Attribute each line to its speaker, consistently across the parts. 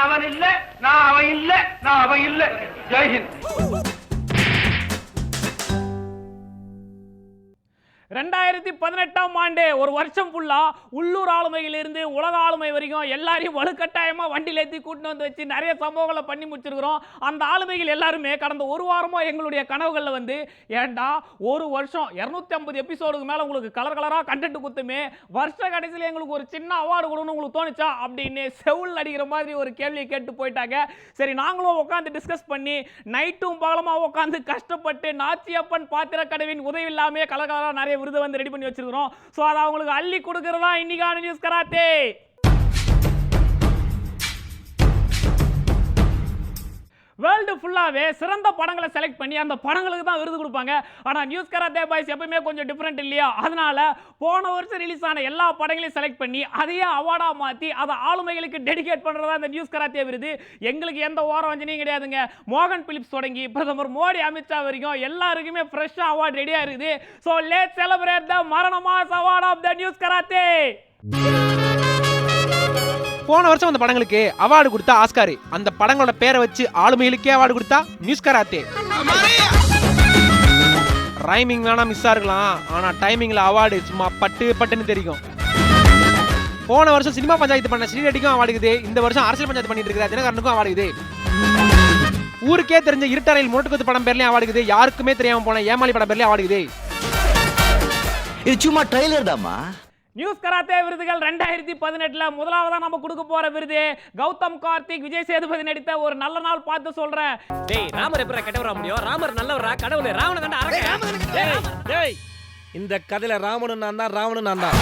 Speaker 1: அவன் இல்ல, நான் அவன் இல்ல, நான் அவன் இல்ல. ஜெய்ஹிந்த்.
Speaker 2: 2018ஆம் ஆண்டு ஒரு வருஷம் ஃபுல்லா உள்ளூர் ஆளுமையிலிருந்து உலக ஆளுமை வரைக்கும் எல்லாரையும் வலுக்கட்டாயமா வண்டியில் ஏற்றி கூட்டிட்டு வந்து வச்சு நிறைய சம்பவங்களை பண்ணி முடிச்சிருக்கிறோம். அந்த ஆளுமைகள் எல்லாருமே கடந்த ஒரு வாரமா எங்களுடைய கனவுகளில் வந்து ஏண்டா ஒரு வருஷம் 250 எபிசோடுக்கு மேல உங்களுக்கு கலர் கலரா கண்டென்ட் குத்துமே, வருஷ கடைசியில் எங்களுக்கு ஒரு சின்ன அவார்டு கொடுக்கணும் உங்களுக்கு தோணுச்சா அப்படின்னு செவுல் அடிக்கிற மாதிரி ஒரு கேள்வியை கேட்டு போயிட்டாங்க. சரி, நாங்களும் உட்காந்து டிஸ்கஸ் பண்ணி நைட்டும் பகலமா உட்காந்து கஷ்டப்பட்டு நாச்சியப்பன் பாத்திர கடவின் உதவி இல்லாமே கலர் கலரா நிறைய விருது வந்து ரெடி பண்ணி வச்சிருக்கிறோம். சோ அத அவங்களுக்கு அள்ளி கொடுக்கிறதா இன்னைக்கான நியூஸ் கராத்தே. வேர்ல்டு ஃபுல்லாவே சிறந்த படங்களை செலக்ட் பண்ணி அந்த படங்களுக்கு தான் விருது கொடுப்பாங்க. ஆனா நியூஸ் கராத்தே பாய்ஸ் எப்பவுமே கொஞ்சம் டிஃபரெண்ட் இல்லையா? அதனால போன வருஷம் ரிலீஸ் ஆன எல்லா படங்களையும் செலக்ட் பண்ணி அதையே அவார்டா மாத்தி அதை ஆளுமைகளுக்கு டெடிகேட் பண்றதா இந்த நியூஸ் கராத்தே விருது. எங்களுக்கு எந்த ஓரம் வஞ்சனையும் கிடையாதுங்க. மோகன் பிலிப்ஸ் தொடங்கி பிரதமர் மோடி, அமித்ஷா வரைக்கும் எல்லாருக்குமே ஃப்ரெஷ்ஷா அவார்ட் ரெடியா இருக்குது. சோ லெட்ஸ் செலிப்ரேட் த மரணமாஸ் award of the news karate.
Speaker 3: போன வருஷம் அந்த படங்களுக்கு அவார்டு கொடுத்தா ஆஸ்கார், அந்த படங்களோட பேரை வச்சு ஆளுமைகளுக்கே அவார்டு கொடுத்தா நியூஸ் கராத்தே. ரைமிங் வேணா மிஸ்ஸா இருக்கலாம், ஆனா டைமிங்ல அவார்டு சும்மா பட்டு பட்டுன்னு தெரியும். போன வருஷம் சினிமா பஞ்சாயத்து பண்ண ஸ்ரீரெட்டிக்கும் அவார்டுக்குது, இந்த வருஷம் அரசியல் பஞ்சாயத்து பண்ணிட்டு இருக்கிற தினகரனுக்கும் அவார்டுக்குது. ஊருக்கே தெரிஞ்ச இருட்டறையில் முரட்டுக்குத்து படம் பேர்லயும் அவார்டுக்குது, யாருக்குமே தெரியாம போன ஏமாளி படம் பேர்லயும் அவார்டுக்குது.
Speaker 4: இது சும்மா ட்ரைலர் தாமா.
Speaker 2: நியூஸ் கராத்தே விருதுகள் 2018ல முதலாவதா நம்ம கொடுக்க போற விருது கௌதம் கார்த்திக், விஜய் சேதுபதி நடித்த ஒரு நல்ல நாள் பார்த்து சொல்றேன்.
Speaker 5: டேய், ராமர் எப்பரா கெட்டவரா முடியும்? ராமர் நல்லவரா? கடவுளே ராவணன் கண்ட அரக்க. டேய், இந்த கதையில ராமனும் நான் தான், ராவணனும் நான் தான்.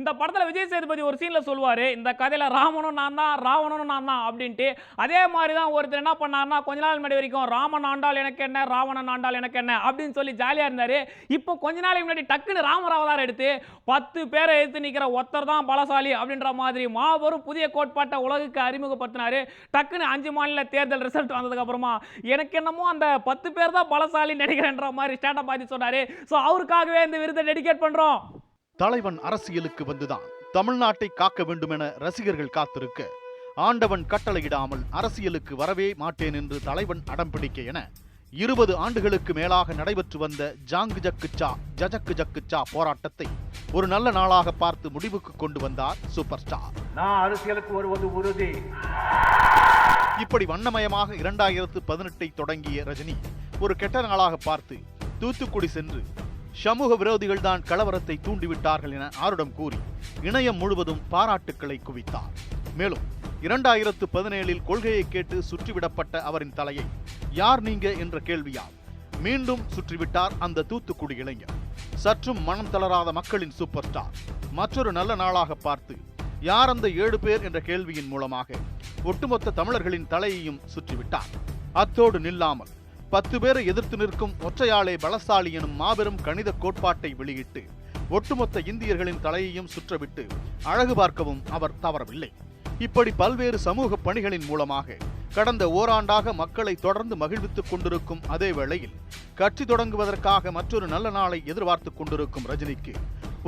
Speaker 2: இந்த படத்துல விஜய் சேதுபதி ஒரு சீன்ல சொல்லுவாரு, இந்த கதையில ராமனும் நான் தான், ராவணனும் நான் தான் அப்படின்ட்டு. அதே மாதிரி தான் ஒருத்தர் என்ன பண்ணாருன்னா, கொஞ்ச நாள் முன்னாடி வரைக்கும் ராமன் ஆண்டால் எனக்கு என்ன, ராவணன் ஆண்டால் எனக்கு என்ன அப்படின்னு சொல்லி ஜாலியா இருந்தாரு. இப்போ கொஞ்ச நாளைக்கு முன்னாடி டக்குன்னு ராமர் அவதாரம் எடுத்து 10 பேரை எடுத்து நிக்கிற ஒருத்தர் தான் பலசாலி அப்படின்ற மாதிரி மாபெரும் புதிய கோட்பாட்டை உலகுக்கு அறிமுகப்படுத்தினாரு. டக்குன்னு 5 மாநில தேர்தல் ரிசல்ட் வந்ததுக்கு அப்புறமா எனக்கு என்னமோ அந்த 10 பேர் தான் பலசாலி நினைக்கிறேன்ற மாதிரி ஸ்டாண்டப் பார்த்து சொன்னாரு. ஸோ அவருக்காகவே இந்த விருதை டெடிகேட் பண்றோம்.
Speaker 6: தலைவன் அரசியலுக்கு வந்துதான் தமிழ்நாட்டை காக்க வேண்டும் என ரசிகர்கள் காத்திருக்க, ஆண்டவன் கட்டளையிடாமல் அரசியலுக்கு வரவே மாட்டேன் என்று தலைவன் அடம்பிடிக்க என 20 ஆண்டுகளுக்கு மேலாக நடைபெற்று வந்த ஜாங்கு ஜக்கு சா ஜஜக்கு ஜக்கு சா போராட்டத்தை ஒரு நல்ல நாளாக பார்த்து முடிவுக்கு கொண்டு வந்தார் சூப்பர் ஸ்டார்.
Speaker 1: நான் அரசியலுக்கு வருவது உறுதி.
Speaker 6: இப்படி வண்ணமயமாக 2018ஐ தொடங்கிய ரஜினி ஒரு கெட்ட நாளாக பார்த்து தூத்துக்குடி சென்று சமூக விரோதிகள் தான் கலவரத்தை தூண்டிவிட்டார்கள் என ஆருடம் கூறி இணையம் முழுவதும் பாராட்டுக்களை குவித்தார். மேலும் 2017இல் கொள்கையை கேட்டு சுற்றிவிடப்பட்ட அவரின் தலையை யார் நீங்க என்ற கேள்வியால் மீண்டும் சுற்றிவிட்டார் அந்த தூத்துக்குடி இளைஞர். சற்றும் மனம் தளராத மக்களின் சூப்பர் ஸ்டார் மற்றொரு நல்ல நாளாக பார்த்து யார் அந்த 7 பேர் என்ற கேள்வியின் மூலமாக ஒட்டுமொத்த தமிழர்களின் தலையையும் சுற்றிவிட்டார். அத்தோடு நில்லாமல் 10 பேரை எதிர்த்து நிற்கும் ஒற்றையாளே பலசாலி எனும் மாபெரும் கணித கோட்பாட்டை வெளியிட்டு ஒட்டுமொத்த இந்தியர்களின் தலையையும் சுற்றவிட்டு அழகு பார்க்கவும் அவர் தவறவில்லை. இப்படி பல்வேறு சமூக பணிகளின் மூலமாக கடந்த ஓராண்டாக மக்களை தொடர்ந்து மகிழ்வித்துக் கொண்டிருக்கும் அதே வேளையில் கட்சி தொடங்குவதற்காக மற்றொரு நல்ல நாளை எதிர்பார்த்துக் கொண்டிருக்கும் ரஜினிக்கு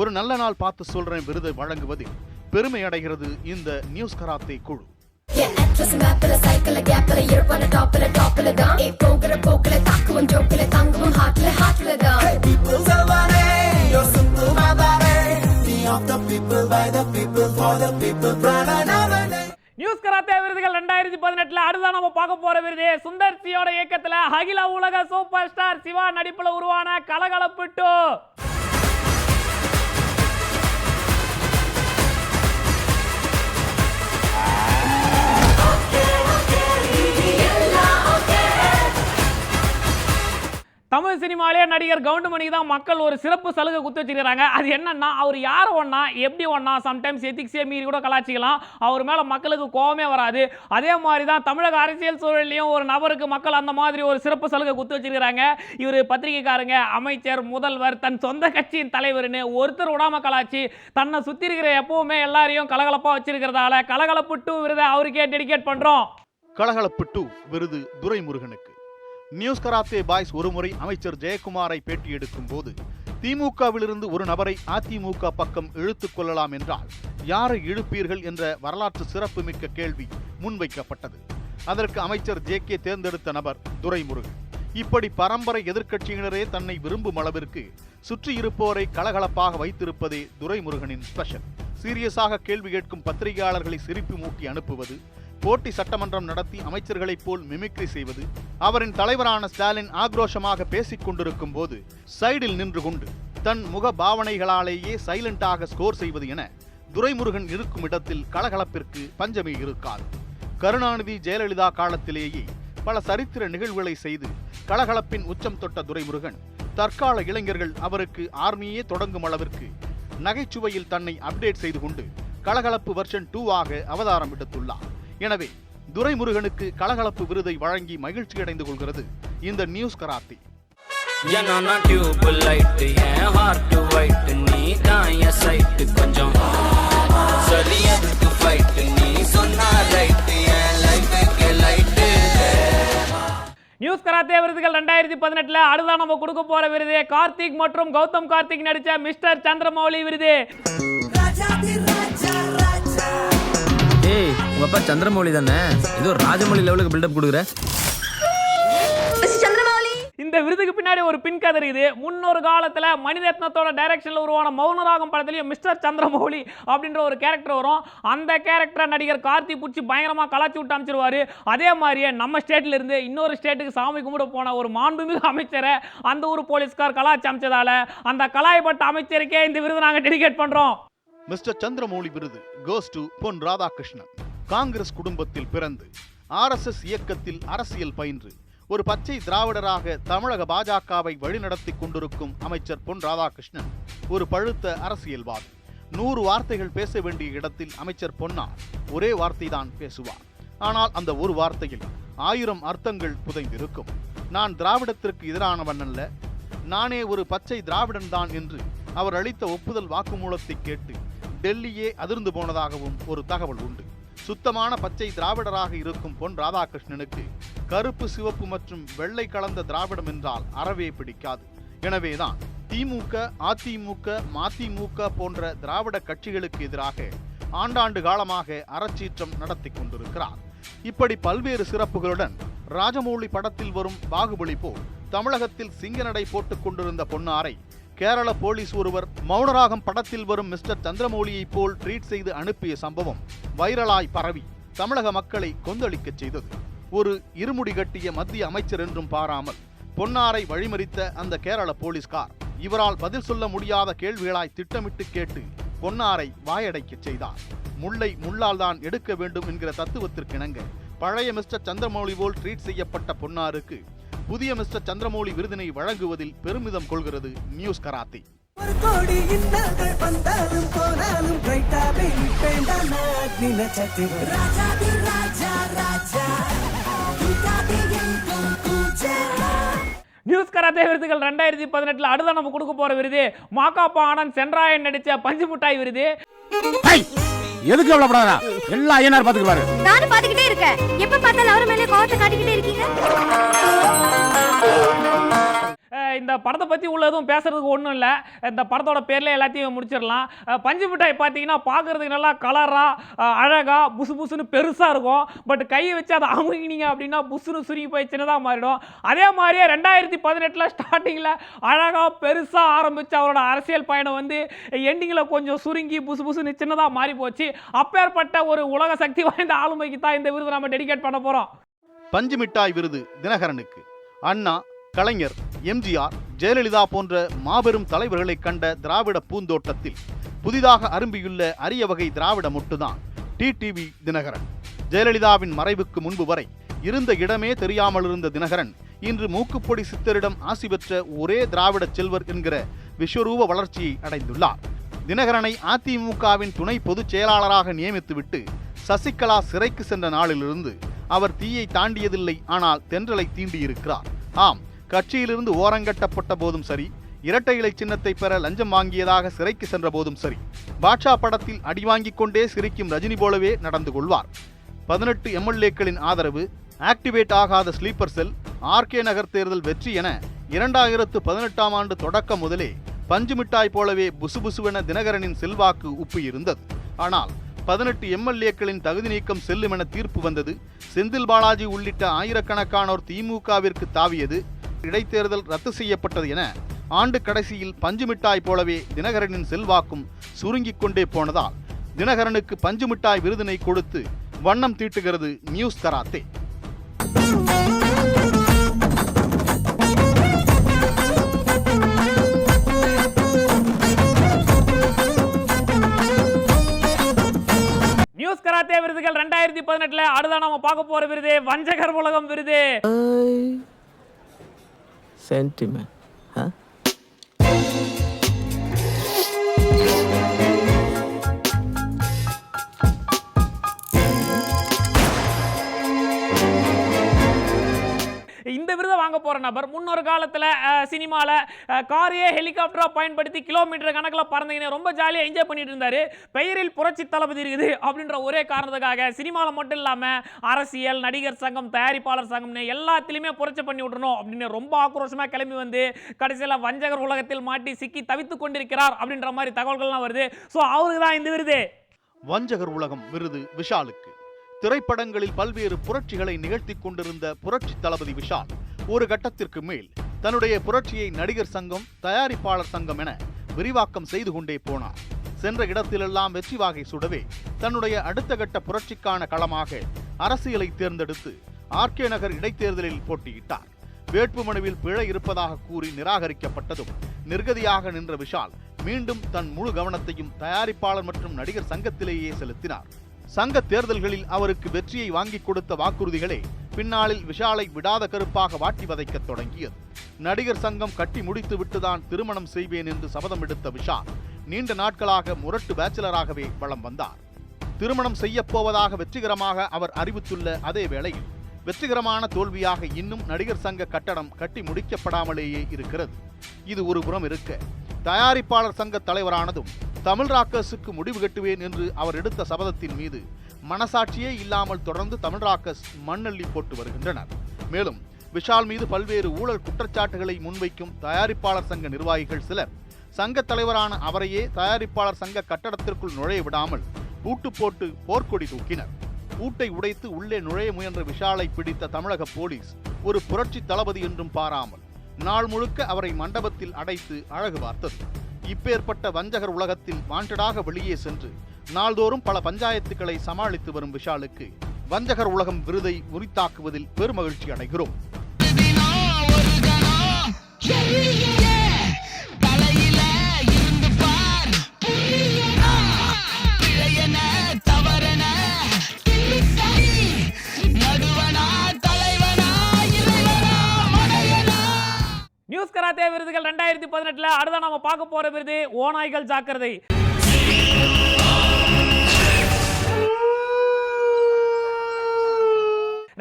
Speaker 6: ஒரு நல்ல நாள் பார்த்து சொல்றேன் விருதை வழங்குவதில் பெருமை அடைகிறது இந்த நியூஸ் கராத்தே குழு.
Speaker 2: நியூஸ் கராத்தே விருதுகள் 2018ல அடுத்த நம்ம பார்க்க போற விருது சுந்தர் சியோட இயக்கத்துல அகில உலக சூப்பர் ஸ்டார் சிவா நடிப்புல உருவான கலகலப்பு 2. தமிழ் சினிமாலே நடிகர் கவுண்டமணிக்கு தான் மக்கள் ஒரு சிறப்பு சலுகை குத்து வச்சிருக்காங்க. அது என்னன்னா, அவர் யார் ஒன்னா எப்படி ஒன்னா சம்டைம்ஸ் எத்திக்ஸே மீறி கூட கலாச்சிக்கலாம், அவர் மேல மக்களுக்கு கோவமே வராது. அதே மாதிரி தான் தமிழக அரசியல் சூழலையும் ஒரு நபருக்கு மக்கள் அந்த மாதிரி ஒரு சிறப்பு சலுகை குத்து வச்சிருக்காங்க. இவர் பத்திரிகைக்காரங்க, அமைச்சர், முதல்வர், தன் சொந்த கட்சியின் தலைவர்னு ஒருத்தர் விடாம கலாச்சி தன்னை சுத்தி இருக்கிற எப்பவுமே எல்லாரையும் கலகலப்பா வச்சிருக்கிறதால கலகலப்பு 2 விருதை அவருக்கே டெடிகேட் பண்றோம்.
Speaker 6: கலகலப்பு 2 விருது துரைமுருகனுக்கு. நியூஸ் கராத்தே பாய்ஸ் ஒருமுறை அமைச்சர் ஜெயக்குமாரை பேட்டி எடுக்கும் போது திமுகவிலிருந்து ஒரு நபரை அதிமுக பக்கம் இழுத்துக் கொள்ளலாம் என்றால் யாரை இழுப்பீர்கள் என்ற வரலாற்று சிறப்புமிக்க கேள்வி முன்வைக்கப்பட்டது. அதற்கு அமைச்சர் ஜே.கே. தேர்ந்தெடுத்த நபர் துரைமுருகன். இப்படி பரம்பரை எதிர்க்கட்சியினரே தன்னை விரும்பும் அளவிற்கு சுற்றியிருப்போரை கலகலப்பாக வைத்திருப்பதே துரைமுருகனின் ஸ்பெஷல். சீரியஸாக கேள்வி கேட்கும் பத்திரிகையாளர்களை சிரிப்பு மூட்டி அனுப்புவது, போட்டி சட்டமன்றம் நடத்தி அமைச்சர்களைப் போல் மிமிக்ரி செய்வது, அவரின் தலைவரான ஸ்டாலின் ஆக்ரோஷமாக பேசிக் கொண்டிருக்கும் போது சைடில் நின்று கொண்டு தன் முக பாவனைகளாலேயே சைலண்டாக ஸ்கோர் செய்வது என துரைமுருகன் இருக்கும் இடத்தில் கலகலப்பிற்கு பஞ்சமே இருக்காது. கருணாநிதி ஜெயலலிதா காலத்திலேயே பல சரித்திர நிகழ்வுகளை செய்து கலகலப்பின் உச்சம் தொட்ட துரைமுருகன் தற்கால இளைஞர்கள் அவருக்கு ஆர்மியே தொடங்கும் அளவிற்கு நகைச்சுவையில் தன்னை அப்டேட் செய்து கொண்டு கலகலப்பு வெர்ஷன் 2 அவதாரம் எடுத்துள்ளார். எனவே துரைமுருகனுக்கு கலகலப்பு விருதை வழங்கி மகிழ்ச்சி அடைந்து கொள்கிறது இந்த நியூஸ் கராத்தி.
Speaker 2: நியூஸ் கராத்தே விருதுகள் 2018 அடுத்த நம்ம கொடுக்க போற விருது கார்த்திக் மற்றும் கௌதம் கார்த்திக் நடிச்ச மிஸ்டர் சந்திரமௌலி விருது.
Speaker 7: ஏய் உங்க அப்பா சந்திரமௌலி தானே, ஏதோ ராஜமௌலி லெவலுக்கு பில்டப் கொடுக்குற.
Speaker 2: இந்த விருதுக்கு பின்னாடி ஒரு பின் கதை இருக்குது. முன்னொரு காலத்துல மணிரத்னத்தோட டைரக்ஷன்ல உருவான மௌனராகம் படத்திலேயே மிஸ்டர் சந்திரமௌலி அப்படின்ற ஒரு கேரக்டர் வரும். அந்த கேரக்டரை நடிகர் கார்த்தி புடிச்சு பயங்கரமா கலாச்சி விட்டு அமைச்சிருவாரு. அதே மாதிரியே நம்ம ஸ்டேட்ல இருந்து இன்னொரு ஸ்டேட்டுக்கு சாமி கும்பிட போன ஒரு மாண்புமிகு அமைச்சரை அந்த ஒரு போலீஸ்கார் கலாச்சி அமைச்சதால அந்த கலாய்ப்பட்ட அமைச்சருக்கே இந்த விருது நாங்க டெடிகேட் பண்றோம்.
Speaker 6: மிஸ்டர் சந்திரமௌலி விருது கோஸ் டு பொன் ராதாகிருஷ்ணன். காங்கிரஸ் குடும்பத்தில் பிறந்து RSS இயக்கத்தில் அரசியல் பயின்று ஒரு பச்சை திராவிடராக தமிழக பாஜகவை வழிநடத்தி கொண்டிருக்கும் அமைச்சர் பொன் ராதாகிருஷ்ணன் ஒரு பழுத்த அரசியல்வாதி. 100 வார்த்தைகள் பேச வேண்டிய இடத்தில் அமைச்சர் பொன்னார் ஒரே வார்த்தை தான் பேசுவார். ஆனால் அந்த ஒரு வார்த்தையில் 1000 அர்த்தங்கள் புதைந்திருக்கும். நான் திராவிடத்திற்கு எதிரானவன் அல்ல, நானே ஒரு பச்சை திராவிடன் தான் என்று அவர் அளித்த ஒப்புதல் வாக்குமூலத்தை கேட்டு டெல்லியே அதிர்ந்து போனதாகவும் ஒரு தகவல் உண்டு. சுத்தமான பச்சை திராவிடராக இருக்கும் பொன் ராதாகிருஷ்ணனுக்கு கருப்பு, சிவப்பு மற்றும் வெள்ளை கலந்த திராவிடம் என்றால் அறவே பிடிக்காது. எனவேதான் திமுக, அதிமுக, மதிமுக போன்ற திராவிட கட்சிகளுக்கு எதிராக ஆண்டாண்டு காலமாக அறச்சீற்றம் நடத்தி கொண்டிருக்கிறார். இப்படி பல்வேறு சிறப்புகளுடன் ராஜமௌலி படத்தில் வரும் பாகுபலி போல் தமிழகத்தில் சிங்கநடை போட்டுக் கொண்டிருந்த பொன்னாரை கேரள போலீஸ் ஒருவர் மௌனராகம் படத்தில் வரும் மிஸ்டர் சந்திரமௌலியை போல் ட்ரீட் செய்து அனுப்பிய சம்பவம் வைரலாய் பரவி தமிழக மக்களை கொந்தளிக்க செய்தது. ஒரு இருமுடி கட்டிய மத்திய அமைச்சர் என்றும் பாராமல் பொன்னாரை வழிமறித்த அந்த கேரள போலீஸ்கார் இவரால் பதில் சொல்ல முடியாத கேள்விகளாய் திட்டமிட்டு கேட்டு பொன்னாரை வாயடைக்க செய்தார். முல்லை முள்ளால் தான் எடுக்க வேண்டும் என்கிற தத்துவத்திற்கிணங்க பழைய மிஸ்டர் சந்திரமௌலி போல் ட்ரீட் செய்யப்பட்ட பொன்னாருக்கு புதிய மிஸ்டர் சந்திரமௌலி விருதினை வழங்குவதில் பெருமிதம் கொள்கிறது நியூஸ் கராத்தி.
Speaker 2: நியூஸ் கராத்தே விருதுகள் 2018 அடுத்த நம்ம கொடுக்க போற விருது மாகாப்பா ஆனந்த் சென்ராயன் நடிச்ச பஞ்சு முட்டாய் விருது.
Speaker 8: எதுக்கு கவலைப்படாதா, எல்லா ஐயனார் பாத்துக்குவாரு.
Speaker 9: நானும் பாத்துக்கிட்டே இருக்கேன். எப்ப பார்த்தாலும் அவர் மேலே கோவத்தை காட்டிக்கிட்டே இருக்கீங்க.
Speaker 2: இந்த படத்தை பற்றி உள்ள எதுவும் பேசுறதுக்கு ஒன்றும் இல்லை. இந்த படத்தோட பேரில் எல்லாத்தையும் முடிச்சிடலாம். பஞ்சு மிட்டாய் பார்த்தீங்கன்னா பார்க்குறதுக்கு நல்லா கலராக அழகாக புசு புசுன்னு பெருசாக இருக்கும். பட் கையை வச்சு அதை அமுங்கினீங்க அப்படின்னா புசுன்னு சுருங்கி போய் சின்னதாக மாறிடும். அதே மாதிரியே 2018 ஸ்டார்டிங்கில் அழகாக பெருசாக ஆரம்பித்த அவரோட அரசியல் பயணம் வந்து எண்டிங்கில் கொஞ்சம் சுருங்கி புசு புசுன்னு சின்னதாக மாறி போச்சு. அப்பேற்பட்ட ஒரு உலக சக்தி வாய்ந்த ஆளுமைக்கு தான் இந்த விருது நம்ம டெடிகேட் பண்ண போகிறோம்.
Speaker 6: பஞ்சு மிட்டாய் விருது தினகரனுக்கு. அண்ணா, கலைஞர், எம்ஜிஆர், ஜெயலலிதா போன்ற மாபெரும் தலைவர்களை கண்ட திராவிட பூந்தோட்டத்தில் புதிதாக அரும்பியுள்ள அரிய வகை திராவிட மொட்டுதான் டிடிவி தினகரன். ஜெயலலிதாவின் மறைவுக்கு முன்பு வரை இருந்த இடமே தெரியாமல் இருந்த தினகரன் இன்று மூக்குப்பொடி சித்தரிடம் ஆசி பெற்ற ஒரே திராவிட செல்வர் என்கிற விஸ்வரூப வளர்ச்சியை அடைந்துள்ளார். தினகரனை அதிமுகவின் துணை பொதுச் செயலாளராக நியமித்துவிட்டு சசிகலா சிறைக்கு சென்ற நாளிலிருந்து அவர் தீயை தாண்டியதில்லை, ஆனால் தென்றலை தீண்டியிருக்கிறார். ஆம், கட்சியிலிருந்து ஓரங்கட்டப்பட்ட போதும் சரி, இரட்டை இலை சின்னத்தை பெற லஞ்சம் வாங்கியதாக சிறைக்கு சென்ற போதும் சரி, பாட்ஷா படத்தில் அடி வாங்கிக் கொண்டே சிரிக்கும் ரஜினி போலவே நடந்து கொள்வார். 18 MLAக்களின் ஆதரவு, ஆக்டிவேட் ஆகாத ஸ்லீப்பர் செல், RK நகர் தேர்தல் வெற்றி என 2018ஆம் ஆண்டு தொடக்கம் முதலே பஞ்சு மிட்டாய் போலவே புசுபுசுவென தினகரனின் செல்வாக்கு உப்பு இருந்தது. ஆனால் 18 எம்எல்ஏக்களின் தகுதி நீக்கம் செல்லும் என தீர்ப்பு வந்தது. செந்தில் பாலாஜி உள்ளிட்ட ஆயிரக்கணக்கானோர் திமுகவிற்கு தாவியது. இடைத்தேர்தல் ரத்து செய்யப்பட்டது என ஆண்டு கடைசியில் பஞ்சு மிட்டாய் போலவே தினகரனின் செல்வாக்கும் சுருங்கிக் கொண்டே போனதால் தினகரனுக்கு பஞ்சு மிட்டாய் விருதினை கொடுத்து வண்ணம் தீட்டுகிறது நியூஸ் கராத்தே.
Speaker 2: நியூஸ் கராத்தே விருதுகள் 2018 அடுத்த நாம பார்க்க போற விருது வஞ்சகர் உலகம் விருது.
Speaker 7: சென்டிமென்ட்
Speaker 2: இந்த விருதை வாங்க போற நபர் முன்னொரு காலத்துல சினிமால காரையே ஹெலிகாப்டரா பயன்படுத்தி கிலோமீட்டர் கணக்கில் பறந்தீங்க ரொம்ப ஜாலியா என்ஜாய் பண்ணிட்டு இருந்தாரு. பெயரில் புரட்சி தளபதி இருக்குது அப்படின்ற ஒரே காரணத்துக்காக சினிமால மட்டும் இல்லாம அரசியல், நடிகர் சங்கம், தயாரிப்பாளர் சங்கம்னு எல்லாத்திலுமே புரட்சி பண்ணி விடணும் அப்படின்னு ரொம்ப ஆக்ரோஷமா கிளம்பி வந்து கடைசியில வஞ்சகர் உலகத்தில் மாட்டி சிக்கி தவித்துக் கொண்டிருக்கிறார் அப்படின்ற மாதிரி தகவல்கள்லாம் வருது. ஸோ அவருக்கு தான் இந்த விருது.
Speaker 6: வஞ்சகர் உலகம் விருது விஷாலுக்கு. திரைப்படங்களில் பல்வேறு புரட்சிகளை நிகழ்த்தி கொண்டிருந்த புரட்சி தளபதி விஷால் ஒரு கட்டத்திற்கு மேல் தன்னுடைய புரட்சியை நடிகர் சங்கம், தயாரிப்பாளர் சங்கம் என விரிவாக்கம் செய்து கொண்டே போனார். சென்ற இடத்திலெல்லாம் வெற்றி வாகை சுடவே தன்னுடைய அடுத்த கட்ட புரட்சிக்கான களமாக அரசியலை தேர்ந்தெடுத்து ஆர்கே நகர் இடைத்தேர்தலில் போட்டியிட்டார். வேட்புமனுவில் பிழை இருப்பதாக கூறி நிராகரிக்கப்பட்டதும் நிர்கதியாக நின்ற விஷால் மீண்டும் தன் முழு கவனத்தையும் தயாரிப்பாளர் மற்றும் நடிகர் சங்கத்திலேயே செலுத்தினார். சங்க தேர்தல்களில் அவருக்கு வெற்றியை வாங்கி கொடுத்த வாக்குறுதிகளே பின்னாளில் விஷாலை விடாத கருப்பாக வாட்டி வதைக்கத் தொடங்கியது. நடிகர் சங்கம் கட்டி முடித்து விட்டுதான் திருமணம் செய்வேன் என்று சபதம் எடுத்த விஷால் நீண்ட நாட்களாக முரட்டு பேச்சலராகவே வலம் வந்தார். திருமணம் செய்யப்போவதாக வெற்றிகரமாக அவர் அறிவித்துள்ள அதே வேளையில் வெற்றிகரமான தோல்வியாக இன்னும் நடிகர் சங்க கட்டடம் கட்டி முடிக்கப்படாமலேயே இருக்கிறது. இது ஒரு புறம் இருக்க, தயாரிப்பாளர் சங்க தலைவரானதும் தமிழ் ராக்கர்ஸுக்கு முடிவு கட்டுவேன் என்று அவர் எடுத்த சபதத்தின் மீது மனசாட்சியே இல்லாமல் தொடர்ந்து தமிழ் ராக்கர்ஸ் மண்ணள்ளி போட்டு வருகின்றனர். மேலும் விஷால் மீது பல்வேறு ஊழல் குற்றச்சாட்டுகளை முன்வைக்கும் தயாரிப்பாளர் சங்க நிர்வாகிகள் சிலர் சங்க தலைவரான அவரையே தயாரிப்பாளர் சங்க கட்டடத்திற்குள் நுழைய விடாமல் பூட்டு போட்டு போர்க்கொடி தூக்கினர். பூட்டை உடைத்து உள்ளே நுழைய முயன்ற விஷாலை பிடித்த தமிழக போலீஸ் ஒரு புரட்சி தளபதி என்றும் பாராமல் நாள் முழுக்க அவரை மண்டபத்தில் அடைத்து அழகு பார்த்தது. இப்பேற்பட்ட வஞ்சகர் உலகத்தில் வாண்டடாக வெளியே சென்று நாள்தோறும் பல பஞ்சாயத்துக்களை சமாளித்து வரும் விஷாலுக்கு வஞ்சகர் உலகம் விருதை உரித்தாக்குவதில் பெருமகிழ்ச்சி அடைகிறோம்.
Speaker 2: நியூஸ் கராத்தே விருதுகள் 2018 அடுத்த நாம பார்க்க போற விருது ஓநாய்கள் ஜாக்கிரதை.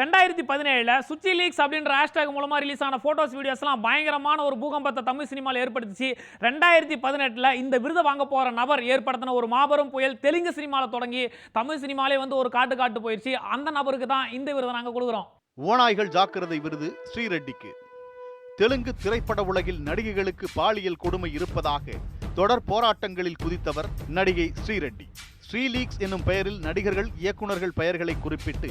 Speaker 2: 2017 சுச்சி லீக்ஸ் அப்படின்ற ஹேஷ்டேக் மூலமா ரிலீஸ் ஆன போட்டோஸ் வீடியோஸ்லாம் பயங்கரமான ஒரு பூகம்பத்தை தமிழ் சினிமாவில் ஏற்படுத்திச்சு. 2018 இந்த விருதை வாங்க போற நபர் ஏற்படுத்தின ஒரு மாபெரும் புயல் தெலுங்கு சினிமாவில் தொடங்கி தமிழ் சினிமாலே வந்து ஒரு காட்டு போயிடுச்சு. அந்த நபருக்கு தான் இந்த விருதை நாங்கள் கொடுக்குறோம்.
Speaker 6: ஓநாய்கள் ஜாக்கிரதை விருது ஸ்ரீரெட்டிக்கு. தெலுங்கு திரைப்பட உலகில் நடிகைகளுக்கு பாலியல் கொடுமை இருப்பதாக தொடர் போராட்டங்களில் குதித்தவர் நடிகை ஸ்ரீரெட்டி. ஸ்ரீலீக்ஸ் என்னும் பெயரில் நடிகர்கள், இயக்குநர்கள் பெயர்களை குறிப்பிட்டு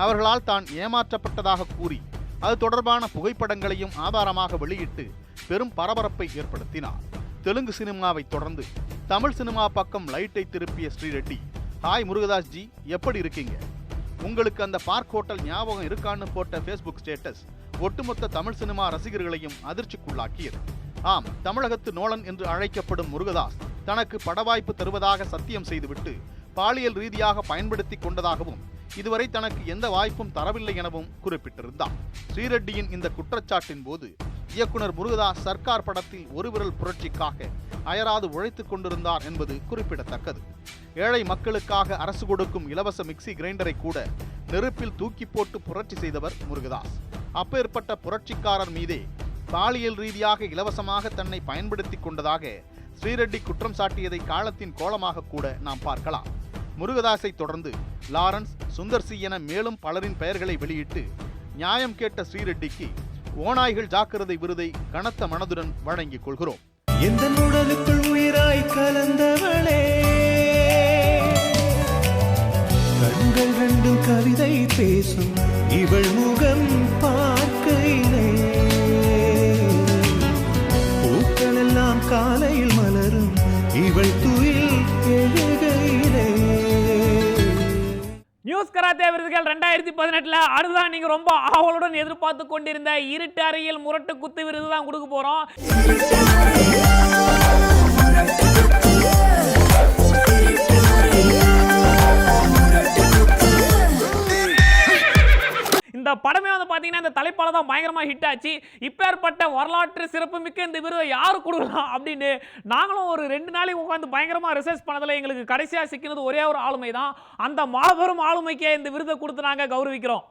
Speaker 6: அவர்களால் தான் ஏமாற்றப்பட்டதாக கூறி அது தொடர்பான புகைப்படங்களையும் ஆதாரமாக வெளியிட்டு பெரும் பரபரப்பை ஏற்படுத்தினார். தெலுங்கு சினிமாவை தொடர்ந்து தமிழ் சினிமா பக்கம் லைட்டை திருப்பிய ஸ்ரீரெட்டி, ஹாய் முருகதாஸ் ஜி, எப்படி இருக்கீங்க? உங்களுக்கு அந்த பார்க் ஹோட்டல் ஞாபகம் இருக்கான்னு போட்ட ஃபேஸ்புக் ஸ்டேட்டஸ் ஒட்டுமொத்த தமிழ் சினிமா ரசிகர்களையும் அதிர்ச்சிக்குள்ளாக்கியது. ஆம், தமிழகத்து நோலன் என்று அழைக்கப்படும் முருகதாஸ் தனக்கு படவாய்ப்பு தருவதாக சத்தியம் செய்துவிட்டு பாலியல் ரீதியாக பயன்படுத்தி கொண்டதாகவும் இதுவரை தனக்கு எந்த வாய்ப்பும் தரவில்லை எனவும் குறிப்பிட்டிருந்தார். ஸ்ரீரெட்டியின் இந்த குற்றச்சாட்டின் போது இயக்குனர் முருகதாஸ் சர்க்கார் படத்தில் ஒரு விரல் புரட்சிக்காக அயராது உழைத்துக் கொண்டிருந்தார் என்பது குறிப்பிடத்தக்கது. ஏழை மக்களுக்காக அரசு கொடுக்கும் இலவச மிக்சி கிரைண்டரை கூட நெருப்பில் தூக்கி போட்டு புரட்சி செய்தவர் முருகதாஸ். அப்பேற்பட்ட புரட்சிக்காரர் மீதே பாலியல் ரீதியாக இலவசமாக தன்னை பயன்படுத்தி கொண்டதாக ஸ்ரீரெட்டி குற்றம் சாட்டியதை காலத்தின் கோலமாக கூட நாம் பார்க்கலாம். முருகதாஸை தொடர்ந்து லாரன்ஸ், சுந்தர் சி என மேலும் பலரின் பெயர்களை வெளியிட்டு நியாயம் கேட்ட ஸ்ரீரெட்டிக்கு ஓநாய்கள் ஜாக்கிரதை விருதை கனத்த மனதுடன் வழங்கிக் கொள்கிறோம்.
Speaker 10: எந்த உடலுக்குள் உயிராய் கலந்தவளே பேசும் இவள் முகம் பார்க்கையிலே பூக்கள் எல்லாம் காலையில் மலரும் இவள் துயில் எழுகையிலே.
Speaker 2: நியூஸ் கராத்தே விருதுகள் 2018 அடுத்ததான் நீங்க ரொம்ப ஆவலுடன் எதிர்பார்த்து கொண்டிருந்த இருட்டு அறையில் முரட்டு குத்து விருது தான் கொடுக்க போறோம். இந்த படமே வந்து பாத்தீங்கன்னா இந்த தலைப்பால தான் பயங்கரமா ஹிட் ஆச்சு. இப்பேற்பட்ட வரலாற்று சிறப்புமிக்க இந்த விருதை யாரு கொடுக்கலாம் அப்படின்னு நாங்களும் ஒரு 2 நாளைக்கு உட்காந்து பயங்கரமா ரிசர்ச் பண்ணதுல எங்களுக்கு கடைசியா சிக்கினது ஒரே ஒரு ஆளுமை தான். அந்த மாபெரும் ஆளுமைக்கே இந்த விருதை கொடுத்து நாங்க கௌரவிக்கிறோம்.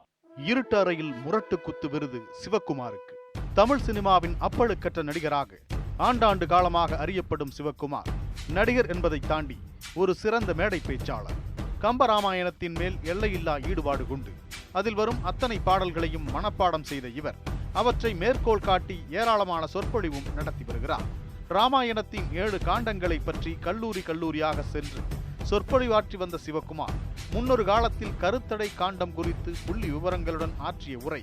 Speaker 6: இருட்டு அறையில் முரட்டு குத்து விருது சிவக்குமாருக்கு. தமிழ் சினிமாவின் அப்பழுக்கற்ற நடிகராக ஆண்டாண்டு காலமாக அறியப்படும் சிவக்குமார் நடிகர் என்பதை தாண்டி ஒரு சிறந்த மேடை பேச்சாளர். கம்பராமாயணத்தின் மேல் எல்லையில்லா ஈடுபாடு கொண்டு அதில் வரும் அத்தனை பாடல்களையும் மனப்பாடம் செய்த இவர் அவற்றை மேற்கோள் காட்டி ஏராளமான சொற்பொழிவும் நடத்தி வருகிறார். ராமாயணத்தின் 7 காண்டங்களை பற்றி கல்லூரியாக சென்று சொற்பொழிவாற்றி வந்த சிவக்குமார் முன்னொரு காலத்தில் கருத்தடை காண்டம் குறித்து புள்ளி விவரங்களுடன் ஆற்றிய உரை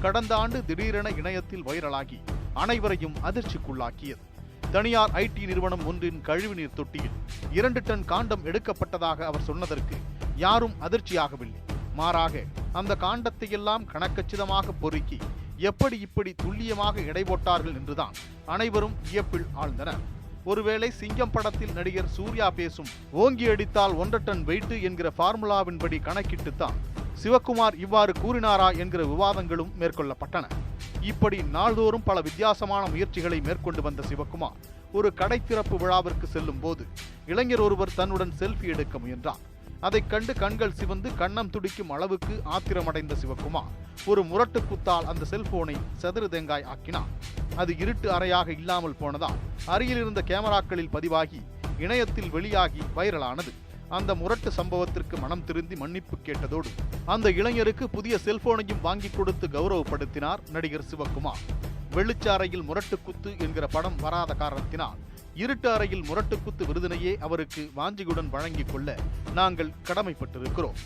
Speaker 6: கடந்த ஆண்டு திடீரென இணையத்தில் வைரலாகி அனைவரையும் அதிர்ச்சிக்குள்ளாக்கியது. தனியார் ஐடி நிறுவனம் ஒன்றின் கழிவுநீர் தொட்டியில் 2 டன் காண்டம் எடுக்கப்பட்டதாக அவர் சொன்னதற்கு யாரும் அதிர்ச்சியாகவில்லை. மாறாக அந்த காண்டத்தையெல்லாம் கணக்கச்சிதமாக பொறுக்கி எப்படி இப்படி துல்லியமாக எடை போட்டார்கள் என்றுதான் அனைவரும் வியப்பில் ஆழ்ந்தனர். ஒருவேளை சிங்கம் படத்தில் நடிகர் சூர்யா பேசும் ஓங்கி அடித்தால் 1 டன் வெயிட் என்கிற ஃபார்முலாவின்படி கணக்கிட்டுத்தான் சிவக்குமார் இவ்வாறு கூறினாரா என்கிற விவாதங்களும் மேற்கொள்ளப்பட்டன. இப்படி நாள்தோறும் பல வித்தியாசமான முயற்சிகளை மேற்கொண்டு வந்த சிவக்குமார் ஒரு கடை திறப்பு விழாவிற்கு செல்லும் போது இளைஞர் ஒருவர் தன்னுடன் செல்ஃபி எடுக்க முயன்றார். அதைக் கண்டு கண்கள் சிவந்து கண்ணம் துடிக்கும் அளவுக்கு ஆத்திரமடைந்த சிவக்குமார் ஒரு முரட்டு குத்தால் அந்த செல்போனை சதுர தேங்காய் ஆக்கினார். அது இருட்டு அறையாக இல்லாமல் போனதால் அருகில் இருந்த கேமராக்களில் பதிவாகி இணையத்தில் வெளியாகி வைரலானது. அந்த முரட்டு சம்பவத்திற்கு மனம் திருந்தி மன்னிப்பு கேட்டதோடு அந்த இளைஞருக்கு புதிய செல்போனையும் வாங்கி கொடுத்து கௌரவப்படுத்தினார் நடிகர் சிவக்குமார். வெளிச்ச அறையில் முரட்டு குத்து என்கிற படம் வராத காரணத்தினால் இருட்டு அறையில் முரட்டு குத்து விருதினையே அவருக்கு வாஞ்சியுடன் வழங்கிக் கொள்ள நாங்கள் கடமைப்பட்டிருக்கிறோம்.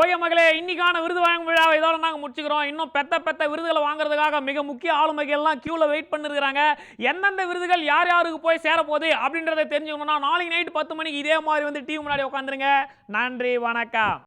Speaker 2: ஓகே மகளே, இன்னைக்கான விருது வாங்கும் விழாவை இதோட நாங்கள் முடிச்சுக்கிறோம். இன்னும் பெத்த விருதுகளை வாங்குறதுக்காக மிக முக்கிய ஆளுமைகள்லாம் கியூவில் வெயிட் பண்ணிருக்காங்க. எந்தெந்த விருதுகள் யார் யாருக்கு போய் சேரப்போகுது அப்படின்றத தெரிஞ்சுக்கணும்னா நாளைக்கு நைட் 10 மணிக்கு இதே மாதிரி வந்து டிவி முன்னாடி உட்காந்துருங்க. நன்றி, வணக்கம்.